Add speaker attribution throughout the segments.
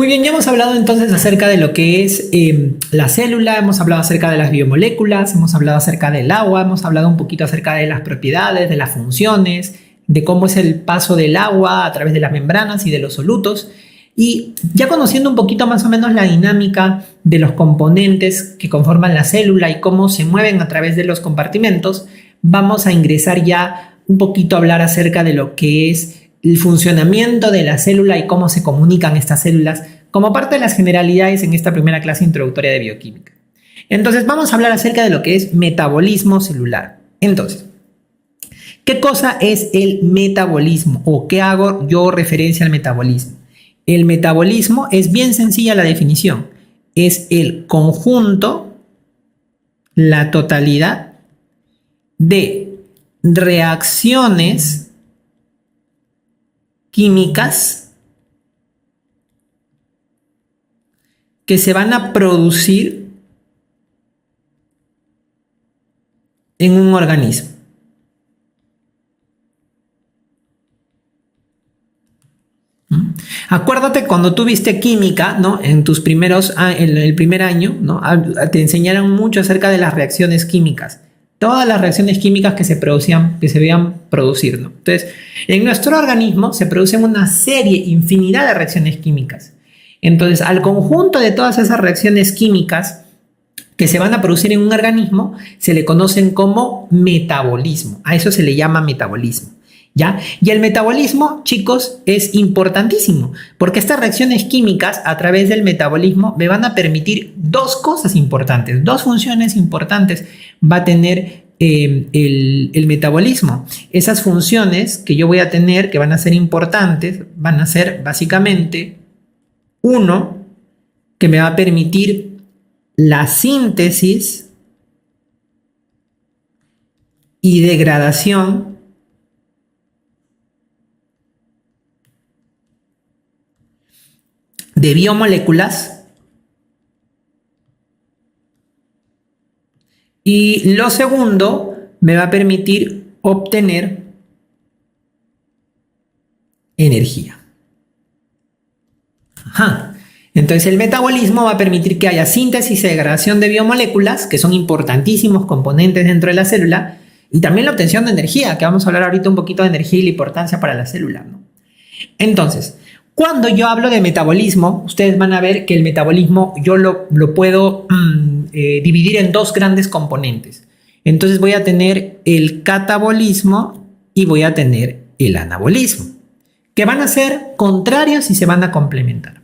Speaker 1: Muy bien, ya hemos hablado entonces acerca de lo que es la célula, hemos hablado acerca de las biomoléculas, hemos hablado acerca del agua, hemos hablado un poquito acerca de las propiedades, de las funciones, de cómo es el paso del agua a través de las membranas y de los solutos. Y ya conociendo un poquito más o menos la dinámica de los componentes que conforman la célula y cómo se mueven a través de los compartimentos, vamos a ingresar ya un poquito a hablar acerca de lo que es el funcionamiento de la célula y cómo se comunican estas células como parte de las generalidades en esta primera clase introductoria de bioquímica. Entonces vamos a hablar acerca de lo que es metabolismo celular. Entonces, ¿qué cosa es el metabolismo o qué hago yo referencia al metabolismo? El metabolismo es bien sencilla la definición. Es el conjunto, la totalidad de reacciones químicas que se van a producir en un organismo. Acuérdate cuando tú viste química, ¿no? En el primer año, ¿no? Te enseñaron mucho acerca de las reacciones químicas. Todas las reacciones químicas que se veían producir, ¿no? Entonces, en nuestro organismo se producen una infinidad de reacciones químicas. Entonces, al conjunto de todas esas reacciones químicas que se van a producir en un organismo, se le conocen como metabolismo. A eso se le llama metabolismo. ¿Ya? Y el metabolismo, chicos, es importantísimo, porque estas reacciones químicas a través del metabolismo me van a permitir dos cosas importantes, dos funciones importantes va a tener el metabolismo. Esas funciones que yo voy a tener, que van a ser importantes, van a ser básicamente, uno, que me va a permitir la síntesis y degradación de biomoléculas, y lo segundo me va a permitir obtener energía. Entonces el metabolismo va a permitir que haya síntesis y degradación de biomoléculas, que son importantísimos componentes dentro de la célula, y también la obtención de energía, que vamos a hablar ahorita un poquito de energía y la importancia para la célula, ¿no? Entonces, cuando yo hablo de metabolismo, ustedes van a ver que el metabolismo yo lo puedo dividir en dos grandes componentes. Entonces voy a tener el catabolismo y voy a tener el anabolismo, que van a ser contrarios y se van a complementar.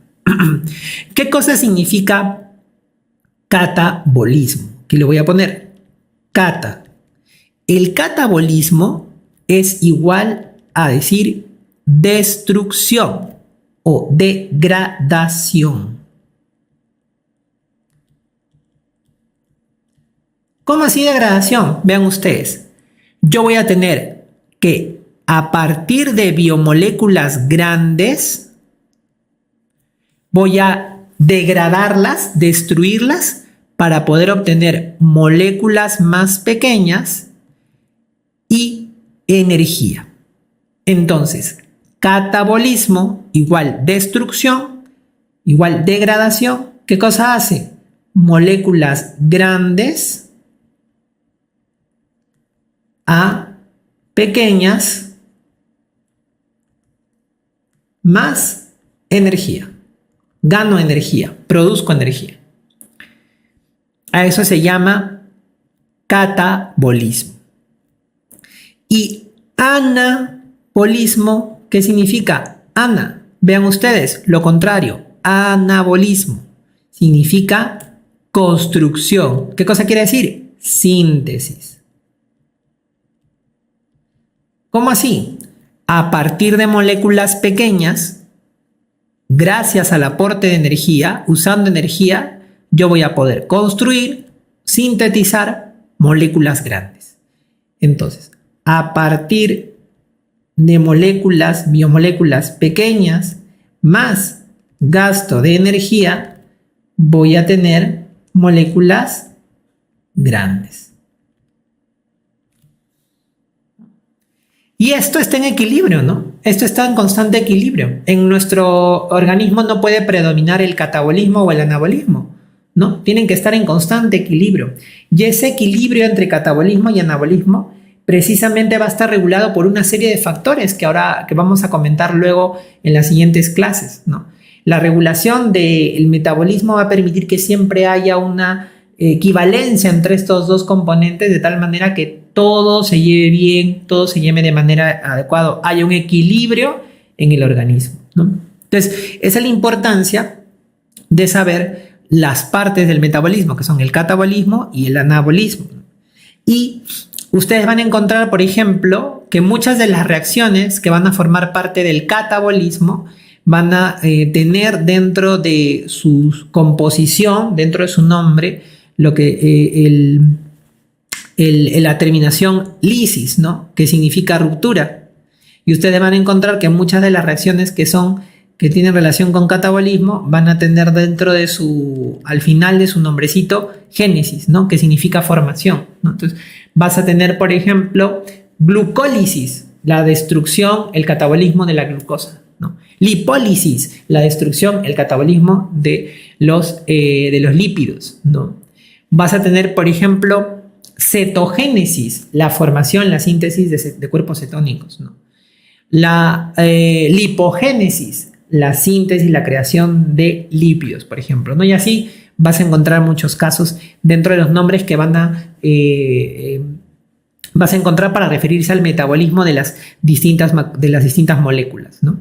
Speaker 1: ¿Qué cosa significa catabolismo? Que le voy a poner cata. El catabolismo es igual a decir destrucción o degradación. ¿Cómo así degradación? Vean ustedes. Yo voy a tener que a partir de biomoléculas grandes voy a degradarlas, destruirlas para poder obtener moléculas más pequeñas y energía. Entonces, catabolismo igual destrucción, igual degradación. ¿Qué cosa hace? Moléculas grandes a pequeñas más energía. Gano energía, produzco energía. A eso se llama catabolismo. Y anabolismo, ¿qué significa? Ana, vean ustedes, lo contrario, anabolismo. Significa construcción. ¿Qué cosa quiere decir? Síntesis. ¿Cómo así? A partir de moléculas pequeñas, gracias al aporte de energía, usando energía, yo voy a poder construir, sintetizar moléculas grandes. Entonces, a partir de biomoléculas pequeñas, más gasto de energía, voy a tener moléculas grandes. Y esto está en equilibrio, ¿no? Esto está en constante equilibrio. En nuestro organismo no puede predominar el catabolismo o el anabolismo, ¿no? Tienen que estar en constante equilibrio. Y ese equilibrio entre catabolismo y anabolismo precisamente va a estar regulado por una serie de factores que vamos a comentar luego en las siguientes clases, ¿no? La regulación del metabolismo va a permitir que siempre haya una equivalencia entre estos dos componentes, de tal manera que todo se lleve bien, todo se lleve de manera adecuada, haya un equilibrio en el organismo, ¿no? Entonces, esa es la importancia de saber las partes del metabolismo, que son el catabolismo y el anabolismo. Y ustedes van a encontrar, por ejemplo, que muchas de las reacciones que van a formar parte del catabolismo van a tener dentro de su composición, dentro de su nombre, lo que la terminación lisis, ¿no? Que significa ruptura. Y ustedes van a encontrar que muchas de las reacciones que tienen relación con catabolismo van a tener dentro de al final de su nombrecito, génesis, ¿no? Que significa formación, ¿no? Entonces vas a tener, por ejemplo, glucólisis, la destrucción, el catabolismo de la glucosa, ¿no? Lipólisis, la destrucción, el catabolismo de los lípidos, ¿no? Vas a tener, por ejemplo, cetogénesis, la formación, la síntesis de cuerpos cetónicos, ¿no? La lipogénesis, la síntesis, la creación de lípidos, por ejemplo, ¿no? Y así vas a encontrar muchos casos dentro de los nombres que vas a encontrar para referirse al metabolismo de las distintas moléculas, ¿no?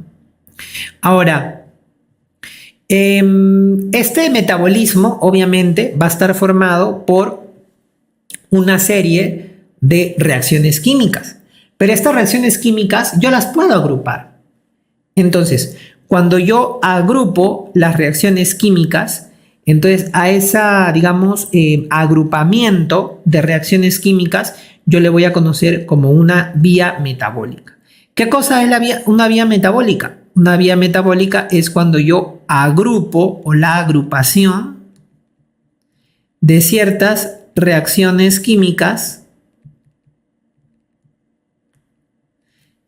Speaker 1: Ahora, este metabolismo obviamente va a estar formado por una serie de reacciones químicas, pero estas reacciones químicas yo las puedo agrupar. Entonces, cuando yo agrupo las reacciones químicas, entonces a esa, digamos, agrupamiento de reacciones químicas yo le voy a conocer como una vía metabólica. ¿Qué cosa es una vía metabólica? Una vía metabólica es cuando yo agrupo, o la agrupación de ciertas reacciones químicas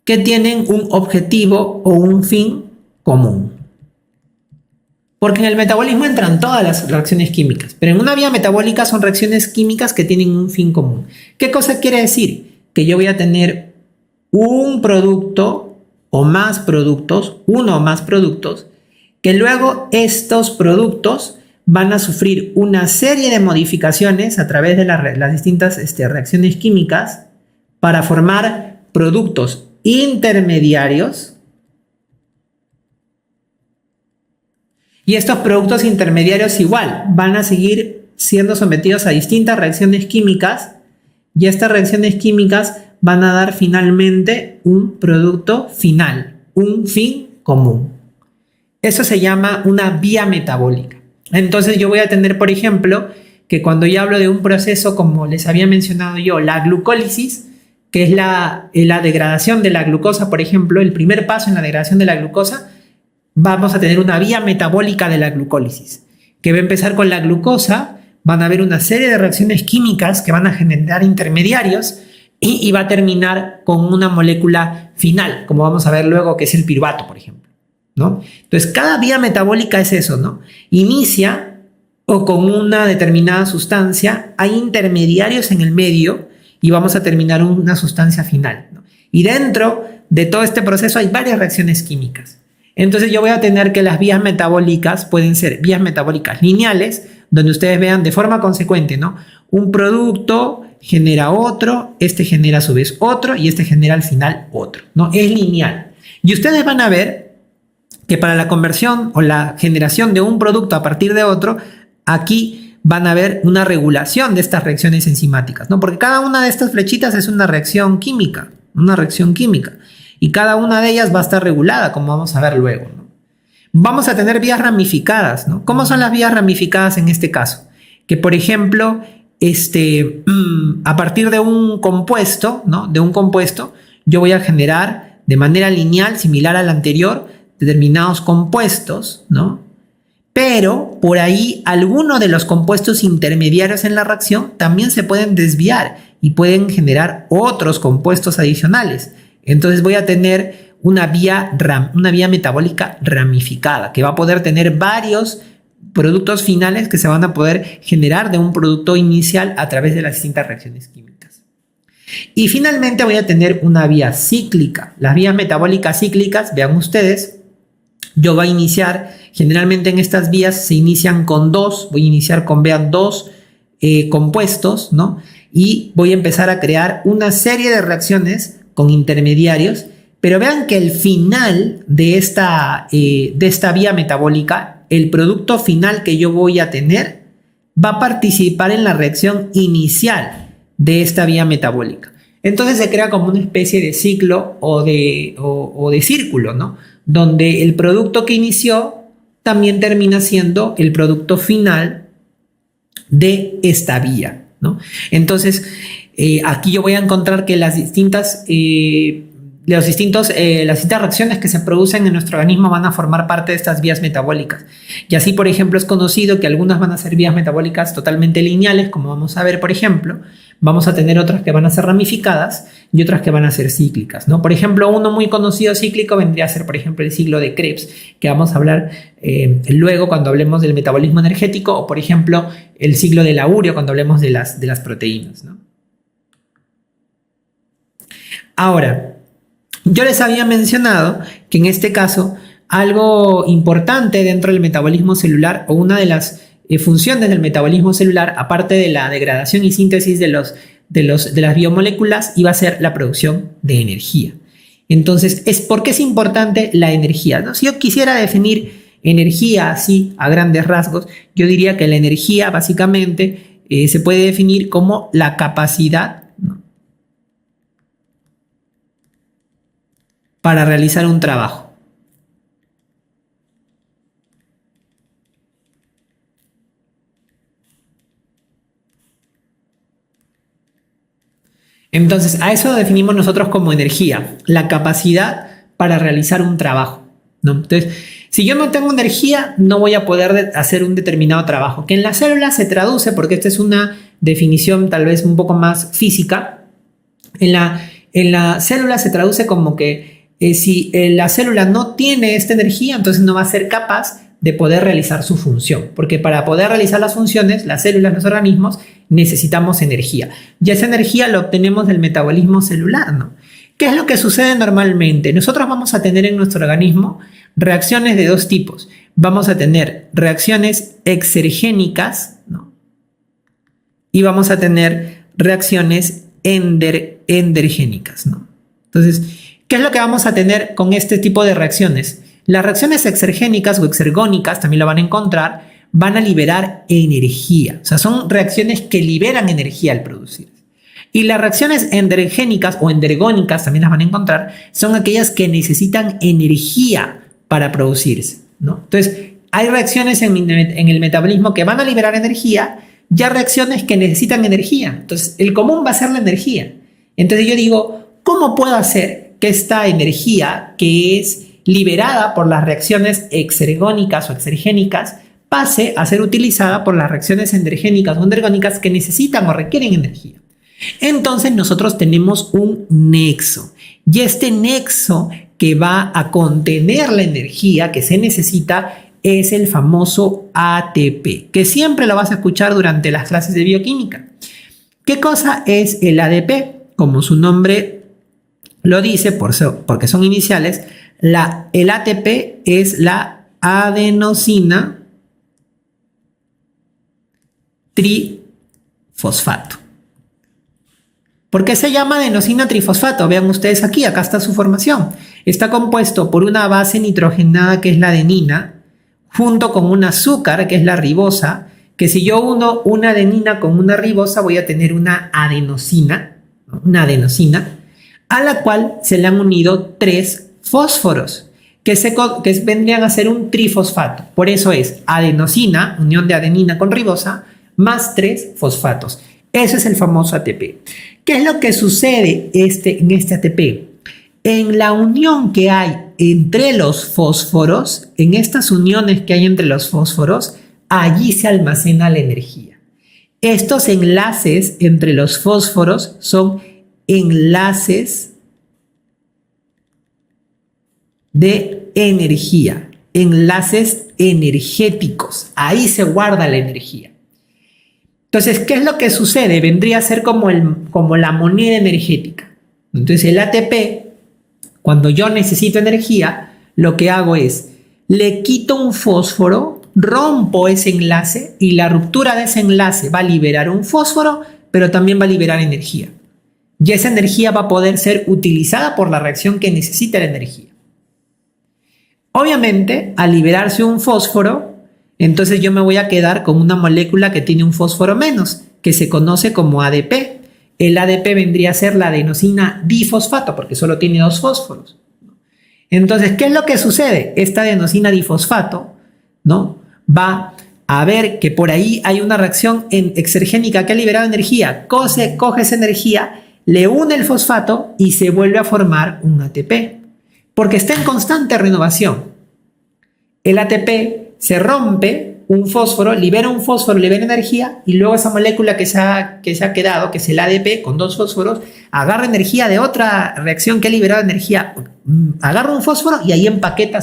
Speaker 1: que tienen un objetivo o un fin común. Porque en el metabolismo entran todas las reacciones químicas, pero en una vía metabólica son reacciones químicas que tienen un fin común. ¿Qué cosa quiere decir? Que yo voy a tener un producto o más productos, uno o más productos, que luego estos productos van a sufrir una serie de modificaciones a través de las distintas reacciones químicas para formar productos intermediarios. Y estos productos intermediarios igual van a seguir siendo sometidos a distintas reacciones químicas, y estas reacciones químicas van a dar finalmente un producto final, un fin común. Eso se llama una vía metabólica. Entonces yo voy a tener, por ejemplo, que cuando yo hablo de un proceso, como les había mencionado yo, la glucólisis, que es la degradación de la glucosa, por ejemplo, el primer paso en la degradación de la glucosa, vamos a tener una vía metabólica de la glucólisis, que va a empezar con la glucosa, van a haber una serie de reacciones químicas que van a generar intermediarios y va a terminar con una molécula final, como vamos a ver luego, que es el piruvato, por ejemplo, ¿no? Entonces, cada vía metabólica es eso, ¿no? Inicia o con una determinada sustancia, hay intermediarios en el medio y vamos a terminar una sustancia final, ¿no? Y dentro de todo este proceso hay varias reacciones químicas. Entonces yo voy a tener que las vías metabólicas pueden ser vías metabólicas lineales, donde ustedes vean de forma consecuente, ¿no? Un producto genera otro, este genera a su vez otro y este genera al final otro, ¿no? Es lineal. Y ustedes van a ver que para la conversión o la generación de un producto a partir de otro, aquí van a ver una regulación de estas reacciones enzimáticas, ¿no? Porque cada una de estas flechitas es una reacción química, y cada una de ellas va a estar regulada, como vamos a ver luego, ¿no? Vamos a tener vías ramificadas, ¿no? ¿Cómo son las vías ramificadas en este caso? Que, por ejemplo, a partir de un compuesto, ¿no? De un compuesto, yo voy a generar de manera lineal, similar al anterior, determinados compuestos, ¿no? Pero por ahí algunos de los compuestos intermediarios en la reacción también se pueden desviar y pueden generar otros compuestos adicionales, Entonces voy a tener una vía metabólica ramificada, que va a poder tener varios productos finales que se van a poder generar de un producto inicial a través de las distintas reacciones químicas. Y finalmente voy a tener una vía cíclica. Las vías metabólicas cíclicas, vean ustedes, yo voy a iniciar, generalmente en estas vías se inician con voy a iniciar con, vean, dos compuestos, ¿no? Y voy a empezar a crear una serie de reacciones con intermediarios, pero vean que el final de esta vía metabólica, el producto final que yo voy a tener, va a participar en la reacción inicial de esta vía metabólica. Entonces se crea como una especie de ciclo o de círculo, ¿no? Donde el producto que inició también termina siendo el producto final de esta vía, ¿no? Entonces, aquí yo voy a encontrar que las distintas reacciones que se producen en nuestro organismo van a formar parte de estas vías metabólicas. Y así, por ejemplo, es conocido que algunas van a ser vías metabólicas totalmente lineales, como vamos a ver, por ejemplo. Vamos a tener otras que van a ser ramificadas y otras que van a ser cíclicas, ¿no? Por ejemplo, uno muy conocido cíclico vendría a ser, por ejemplo, el ciclo de Krebs, que vamos a hablar luego cuando hablemos del metabolismo energético, o por ejemplo, el ciclo del Aurio cuando hablemos de las proteínas, ¿no? Ahora, yo les había mencionado que en este caso algo importante dentro del metabolismo celular, o una de las funciones del metabolismo celular, aparte de la degradación y síntesis de las biomoléculas, iba a ser la producción de energía. Entonces, ¿por qué es importante la energía, ¿no? Si yo quisiera definir energía así a grandes rasgos, yo diría que la energía básicamente se puede definir como la capacidad, ¿no?, para realizar un trabajo. Entonces, a eso lo definimos nosotros como energía, la capacidad para realizar un trabajo, ¿no? Entonces, si yo no tengo energía, no voy a poder hacer un determinado trabajo, que en la célula se traduce, porque esta es una definición tal vez un poco más física, en la célula se traduce como que si la célula no tiene esta energía, entonces no va a ser capaz de poder realizar su función, porque para poder realizar las funciones, las células, los organismos, necesitamos energía. Y esa energía la obtenemos del metabolismo celular, ¿no? ¿Qué es lo que sucede normalmente? Nosotros vamos a tener en nuestro organismo reacciones de dos tipos. Vamos a tener reacciones exergénicas, ¿no?, y vamos a tener reacciones endergénicas, ¿no? Entonces, ¿qué es lo que vamos a tener con este tipo de reacciones? Las reacciones exergénicas o exergónicas, también lo van a encontrar, van a liberar energía. O sea, son reacciones que liberan energía al producir. Y las reacciones endergénicas o endergónicas, también las van a encontrar, son aquellas que necesitan energía para producirse, ¿no? Entonces, hay reacciones en el metabolismo que van a liberar energía, ya reacciones que necesitan energía. Entonces, el común va a ser la energía. Entonces yo digo, ¿cómo puedo hacer que esta energía que es liberada por las reacciones exergónicas o exergénicas pase a ser utilizada por las reacciones endergénicas o endergónicas que necesitan o requieren energía? Entonces nosotros tenemos un nexo, y este nexo que va a contener la energía que se necesita es el famoso ATP, que siempre lo vas a escuchar durante las clases de bioquímica. ¿Qué cosa es el ADP? Como su nombre lo dice, porque son iniciales, el ATP es la adenosina trifosfato. ¿Por qué se llama adenosina trifosfato? Vean ustedes aquí, acá está su formación. Está compuesto por una base nitrogenada que es la adenina, junto con un azúcar que es la ribosa, que si yo uno una adenina con una ribosa voy a tener una adenosina, a la cual se le han unido 3 fósforos, que vendrían a ser un trifosfato. Por eso es adenosina, unión de adenina con ribosa, más 3 fosfatos. Ese es el famoso ATP. ¿Qué es lo que sucede en este ATP? En la unión que hay entre los fósforos, en estas uniones que hay entre los fósforos, allí se almacena la energía. Estos enlaces entre los fósforos son enlaces de energía, enlaces energéticos. Ahí se guarda la energía. Entonces, ¿qué es lo que sucede? Vendría a ser como la moneda energética. Entonces, el ATP, cuando yo necesito energía, lo que hago es, le quito un fósforo, rompo ese enlace y la ruptura de ese enlace va a liberar un fósforo, pero también va a liberar energía. Y esa energía va a poder ser utilizada por la reacción que necesita la energía. Obviamente, al liberarse un fósforo, entonces yo me voy a quedar con una molécula que tiene un fósforo menos, que se conoce como ADP. El ADP vendría a ser la adenosina difosfato, porque solo tiene 2 fósforos. Entonces, ¿qué es lo que sucede? Esta adenosina difosfato, ¿no?, va a ver que por ahí hay una reacción exergénica que ha liberado energía. Coge esa energía, le une el fosfato y se vuelve a formar un ATP, porque está en constante renovación. El ATP se rompe, un fósforo, libera energía y luego esa molécula que se ha quedado, que es el ADP con 2 fósforos, agarra energía de otra reacción que ha liberado energía, agarra un fósforo y ahí empaqueta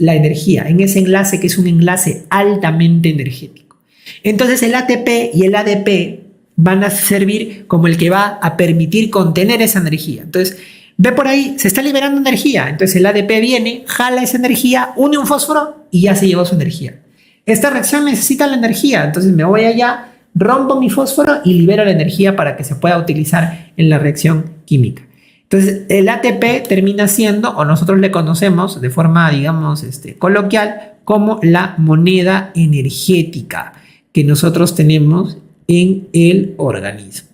Speaker 1: la energía en ese enlace que es un enlace altamente energético. Entonces el ATP y el ADP van a servir como el que va a permitir contener esa energía. Entonces, ve por ahí, se está liberando energía. Entonces el ADP viene, jala esa energía, une un fósforo y ya se llevó su energía. Esta reacción necesita la energía, entonces me voy allá, rompo mi fósforo y libero la energía para que se pueda utilizar en la reacción química. Entonces el ATP termina siendo, o nosotros le conocemos de forma, digamos, coloquial, como la moneda energética que nosotros tenemos en el organismo.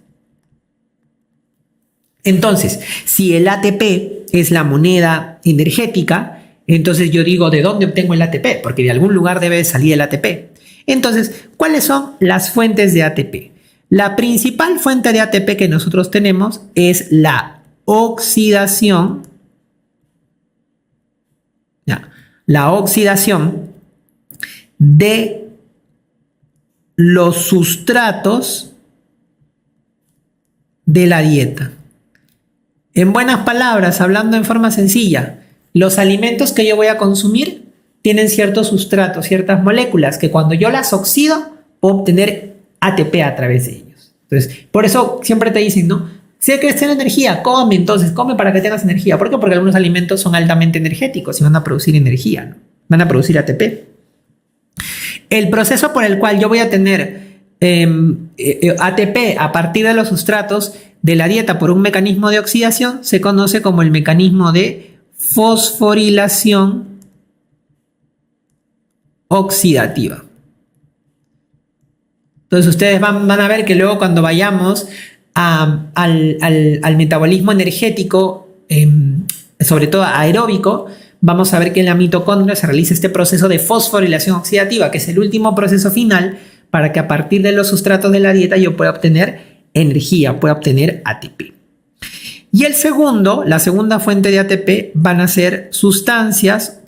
Speaker 1: Entonces, si el ATP es la moneda energética, entonces yo digo, ¿de dónde obtengo el ATP? Porque de algún lugar debe salir el ATP. Entonces, ¿cuáles son las fuentes de ATP? La principal fuente de ATP que nosotros tenemos es la oxidación. La oxidación de los sustratos de la dieta. En buenas palabras, hablando en forma sencilla, los alimentos que yo voy a consumir tienen ciertos sustratos, ciertas moléculas que cuando yo las oxido puedo obtener ATP a través de ellos. Entonces, por eso siempre te dicen, ¿no? Si quieres tener energía, come para que tengas energía. ¿Por qué? Porque algunos alimentos son altamente energéticos y van a producir energía, ¿no? Van a producir ATP. El proceso por el cual yo voy a tener ATP a partir de los sustratos de la dieta por un mecanismo de oxidación se conoce como el mecanismo de fosforilación oxidativa. Entonces ustedes van a ver que luego cuando vayamos al metabolismo energético, sobre todo aeróbico, vamos a ver que en la mitocondria se realiza este proceso de fosforilación oxidativa, que es el último proceso final para que a partir de los sustratos de la dieta yo pueda obtener energía, pueda obtener ATP. Y la segunda fuente de ATP van a ser sustancias,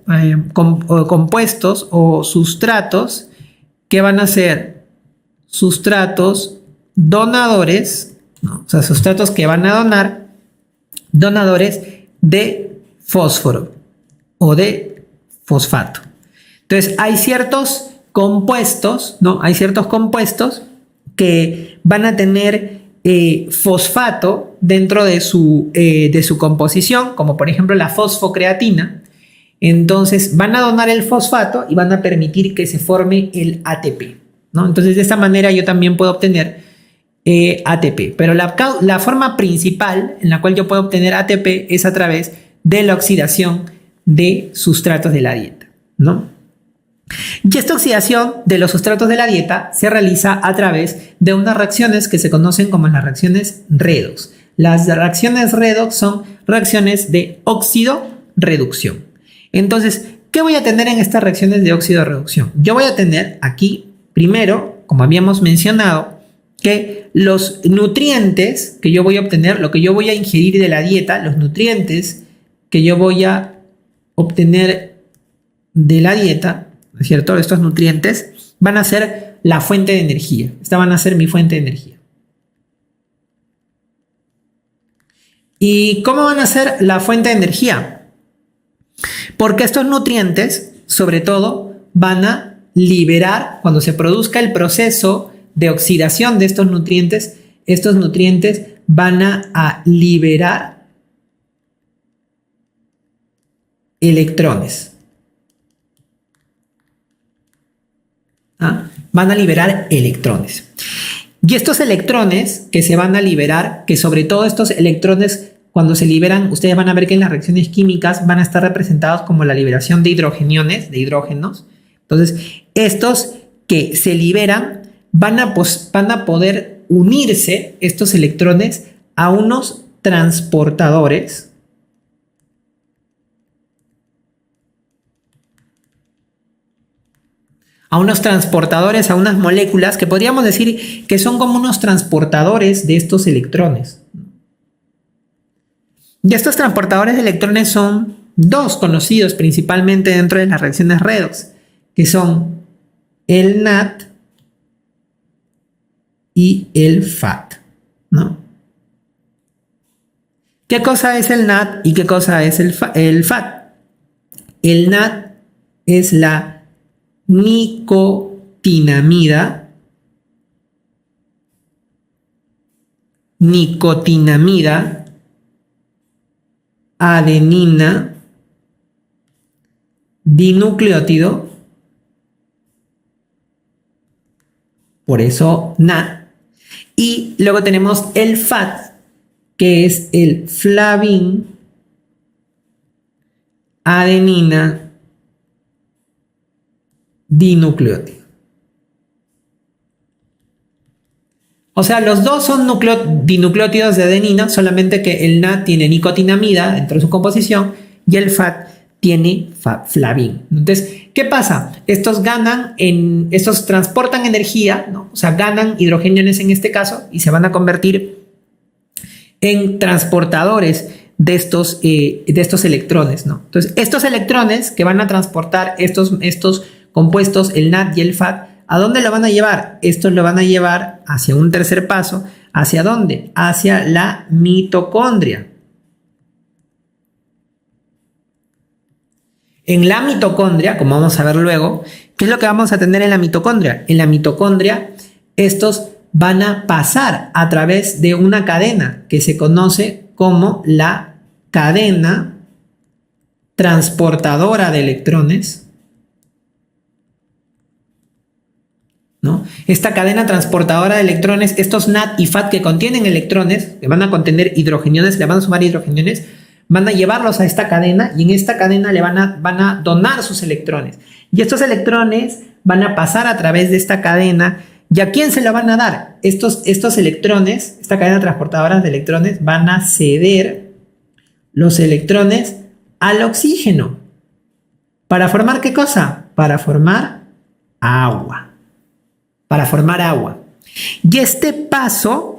Speaker 1: compuestos o sustratos que van a ser sustratos donadores, ¿no? O sea, sustratos que van a donar, donadores de fósforo o de fosfato. Entonces, hay ciertos compuestos, ¿no? Hay ciertos compuestos que van a tener fosfato dentro de su composición, como por ejemplo la fosfocreatina. Entonces van a donar el fosfato y van a permitir que se forme el ATP, ¿no? Entonces de esta manera yo también puedo obtener ATP, pero la forma principal en la cual yo puedo obtener ATP es a través de la oxidación de sustratos de la dieta, ¿no? Y esta oxidación de los sustratos de la dieta se realiza a través de unas reacciones que se conocen como las reacciones redox. Las reacciones redox son reacciones de óxido-reducción. Entonces, ¿qué voy a tener en estas reacciones de óxido-reducción? Yo voy a tener aquí, primero, como habíamos mencionado, que los nutrientes que yo voy a obtener, lo que yo voy a ingerir de la dieta, los nutrientes que yo voy a obtener de la dieta, ¿no es cierto? Estos nutrientes van a ser la fuente de energía. Esta van a ser mi fuente de energía. ¿Y cómo van a ser la fuente de energía? Porque estos nutrientes, sobre todo, van a liberar, cuando se produzca el proceso de oxidación de estos nutrientes van a liberar electrones. Van a liberar electrones. Y estos electrones que se van a liberar, que sobre todo estos electrones cuando se liberan, ustedes van a ver que en las reacciones químicas van a estar representados como la liberación de hidrogeniones, de hidrógenos. Entonces, estos que se liberan van a poder unirse, estos electrones, a unos transportadores a unas moléculas que podríamos decir que son como unos transportadores de estos electrones. Y estos transportadores de electrones son dos conocidos principalmente dentro de las reacciones redox, que son el NAT y el FAT, ¿no? ¿Qué cosa es el NAT y qué cosa es el FAT? El NAT es la nicotinamida, adenina, dinucleótido, por eso NAT. Y luego tenemos el FAT, que es el flavin, adenina, dinucleótido. O sea, los dos son dinucleótidos de adenina, solamente que el NAT tiene nicotinamida dentro de su composición y el FAT tiene flavin. Entonces, ¿qué pasa? Estos transportan energía, ¿no? O sea, ganan hidrogeniones en este caso y se van a convertir en transportadores de estos electrones, ¿no? Entonces, estos electrones que van a transportar estos compuestos, el NAT y el FAT, ¿a dónde lo van a llevar? Estos lo van a llevar hacia un tercer paso. ¿Hacia dónde? Hacia la mitocondria. En la mitocondria, como vamos a ver luego, ¿qué es lo que vamos a tener en la mitocondria? En la mitocondria, estos van a pasar a través de una cadena que se conoce como la cadena transportadora de electrones, ¿no? Esta cadena transportadora de electrones, estos NAT y FAT que contienen electrones, que van a contener hidrogeniones, le van a sumar hidrogeniones, van a llevarlos a esta cadena y en esta cadena van a donar sus electrones. Y estos electrones van a pasar a través de esta cadena. ¿Y a quién se lo van a dar? Estos electrones, esta cadena transportadora de electrones, van a ceder los electrones al oxígeno. ¿Para formar qué cosa? Para formar agua. Y este paso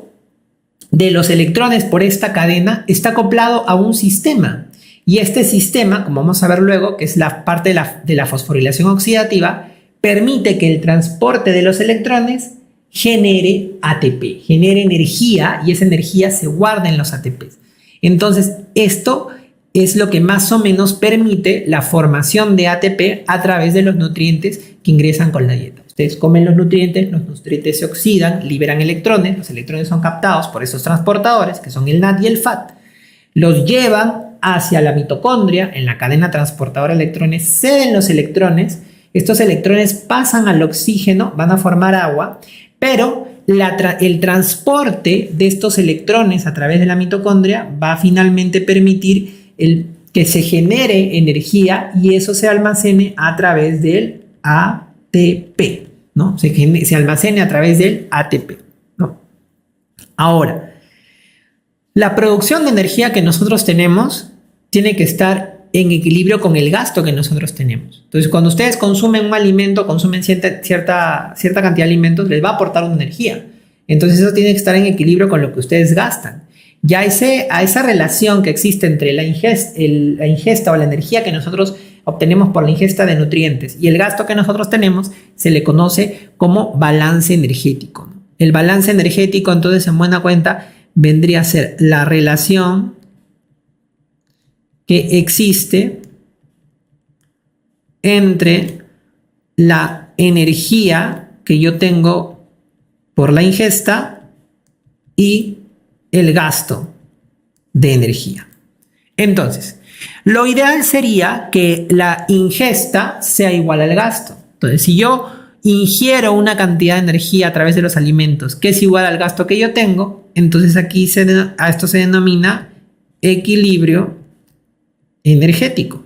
Speaker 1: de los electrones por esta cadena está acoplado a un sistema. Y este sistema, como vamos a ver luego, que es la parte de la fosforilación oxidativa, permite que el transporte de los electrones genere ATP, genere energía y esa energía se guarda en los ATPs. Entonces, esto es lo que más o menos permite la formación de ATP a través de los nutrientes que ingresan con la dieta. Ustedes comen los nutrientes se oxidan, liberan electrones, los electrones son captados por esos transportadores, que son el NAT y el FAT, los llevan hacia la mitocondria, en la cadena transportadora de electrones, ceden los electrones, estos electrones pasan al oxígeno, van a formar agua, pero el transporte de estos electrones a través de la mitocondria va a finalmente permitir que se genere energía y eso se almacene a través del ATP, ¿no? Se almacene a través del ATP, ¿no? Ahora, la producción de energía que nosotros tenemos tiene que estar en equilibrio con el gasto que nosotros tenemos. Entonces, cuando ustedes consumen un alimento, consumen cierta cantidad de alimentos, les va a aportar una energía. Entonces, eso tiene que estar en equilibrio con lo que ustedes gastan. Ya a esa relación que existe entre la ingesta o la energía que nosotros obtenemos por la ingesta de nutrientes y el gasto que nosotros tenemos, se le conoce como balance energético, ¿no? El balance energético, entonces, en buena cuenta, vendría a ser la relación que existe entre la energía que yo tengo por la ingesta y el gasto de energía. Entonces, lo ideal sería que la ingesta sea igual al gasto. Entonces, si yo ingiero una cantidad de energía a través de los alimentos que es igual al gasto que yo tengo, entonces aquí a esto se denomina equilibrio energético,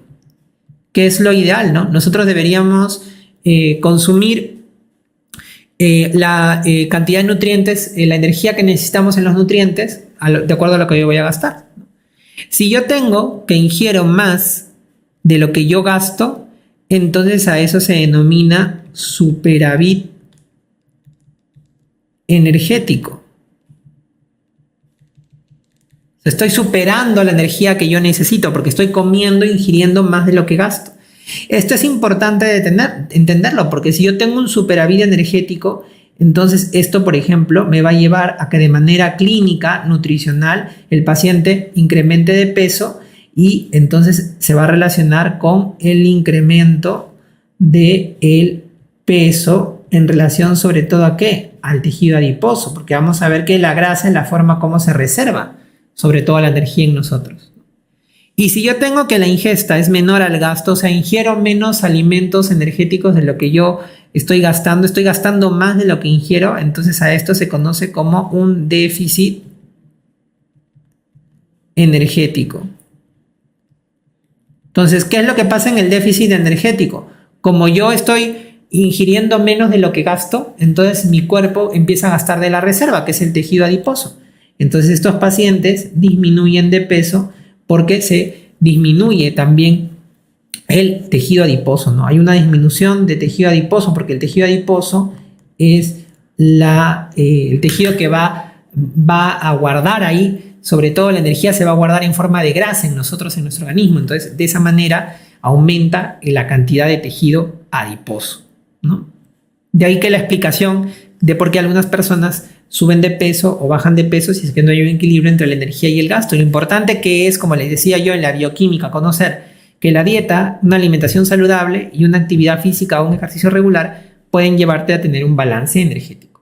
Speaker 1: que es lo ideal, ¿no? Nosotros deberíamos consumir la cantidad de nutrientes, la energía que necesitamos en los nutrientes, de acuerdo a lo que yo voy a gastar. Si yo tengo que ingiero más de lo que yo gasto, entonces a eso se denomina superávit energético. Estoy superando la energía que yo necesito porque estoy comiendo, ingiriendo más de lo que gasto. Esto es importante entenderlo, porque si yo tengo un superávit energético, entonces esto, por ejemplo, me va a llevar a que de manera clínica, nutricional, el paciente incremente de peso y entonces se va a relacionar con el incremento del peso en relación sobre todo a ¿qué? Al tejido adiposo, porque vamos a ver que la grasa es la forma como se reserva sobre todo la energía en nosotros. Y si yo tengo que la ingesta es menor al gasto, o sea, ingiero menos alimentos energéticos de lo que yo estoy gastando más de lo que ingiero, entonces a esto se conoce como un déficit energético. Entonces, ¿qué es lo que pasa en el déficit energético? Como yo estoy ingiriendo menos de lo que gasto, entonces mi cuerpo empieza a gastar de la reserva, que es el tejido adiposo. Entonces estos pacientes disminuyen de peso porque se disminuye también el tejido adiposo, ¿no? Hay una disminución de tejido adiposo porque el tejido adiposo es el tejido que va a guardar ahí, sobre todo la energía se va a guardar en forma de grasa en nosotros, en nuestro organismo. Entonces, de esa manera aumenta la cantidad de tejido adiposo, ¿no? De ahí que la explicación de por qué algunas personas suben de peso o bajan de peso si es que no hay un equilibrio entre la energía y el gasto. Lo importante que es, como les decía yo, en la bioquímica, conocer que la dieta, una alimentación saludable y una actividad física o un ejercicio regular pueden llevarte a tener un balance energético.